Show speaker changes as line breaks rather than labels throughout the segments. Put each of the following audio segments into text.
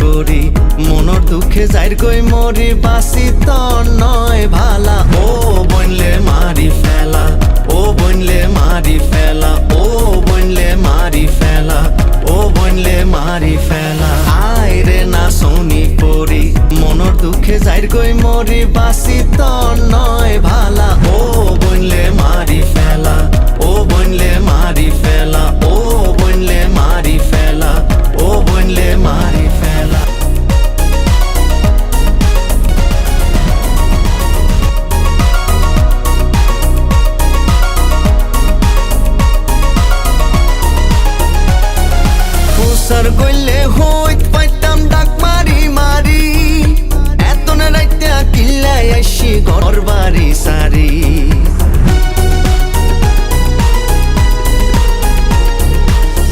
গরি মনৰ দুখে যাইর গই মরি বাসি তোর নয় ভালা ও বনলে মারি ফেলা ও বনলে মারি ফেলা ও বনলে মারি ফেলা ও বনলে মারি ফেলা আয় রে না শুনি পরি মনৰ দুখে যাইর গই মরি বাসি তোর নয় ভালা ও বনলে মারি ফেলা ও বনলে মারি ফেলা ও বনলে মারি ফেলা ও বনলে মারি ফেলা ফুসার গইলে হইত পাইতাম ডাক মারি মারি এত না রাইতে কিল্লাই আইসি ঘর বাড়ি সারি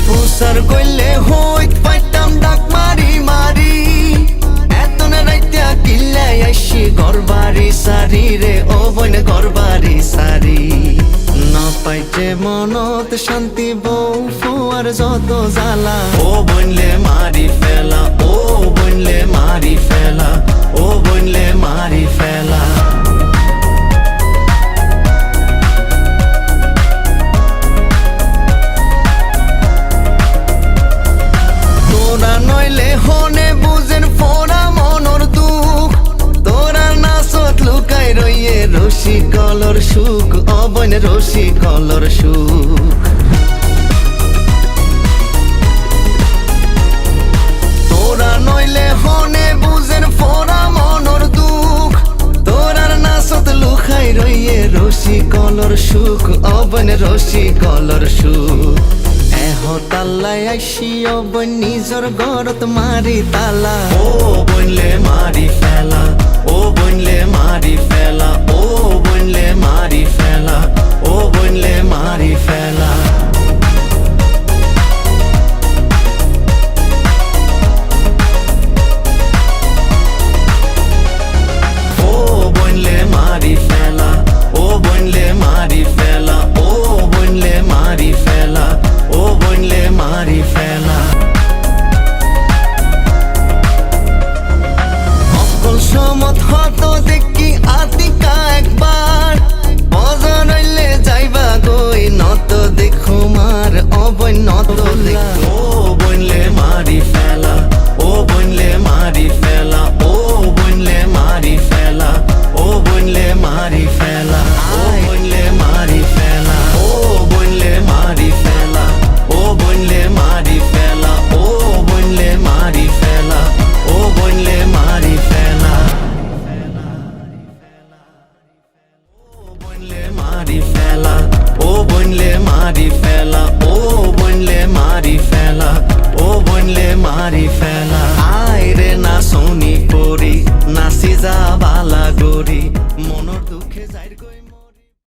ফুসার গইলে হইত পাইতাম ডাক মারি মারি এত না রাইতে কিল্লাই আইসি ঘর বাড়ি সারি রে ও বোন ঘর বাড়ি সারি না পাইতে মনত শান্তি বউ ফুয়ার যত জ্বালা ও বনলে মারি ফেলা ও বনলে মারি ফেলা ও বনলে মারি ফেলা তোরা নইলে হনে বুঝেন ফোরা মনর দুঃখ তোরা নাচত লুকাই রইয়ে রশি কলর সুখ অবন রশি কলর সুখ তোরা নইলে হনে বুঝেন ফোরা মনর দুঃখ তোরার নাচত লুকাই রইয়ে রশি কলর সুখ অবন রশি কলর সুখ তাল্লাই আইসি অবন নিজর গরত মারি তালা ও বনলে মারি ফেলা ও বনলে মারি ফেলা ও বনলে মারি ফেলা ও বনলে মারি ফেলা ও বনলে মারি ফেলা ও বনলে মারি ফেলা ও বনলে মারি ফেলা ও বনলে মারি ফেলা অকল সমত হত দেখি আতিকা একবার বজা রইলে যাইবা গই নত দেখো মার অবন নত দেখো ও বনলে মারি ফেলা ও বনলে মারি ফেলা ও বনলে মারি ফেলা ও বনলে মারি ফেলা ও বনলে মারি ফেলা ও বনলে মারি ফেলা ও বনলে মারি ফেলা ও বনলে মারি ফেলা ও বনলে মারি ফেলা ও বনলে মারি ফেলা ও বনলে মারি ফেলা ও বনলে মারি ফেলা ও বনলে মারি ফেলা আয় রে না শুনি পরি নাচি যা বালা গরি মনৰ দুখে যাইর গই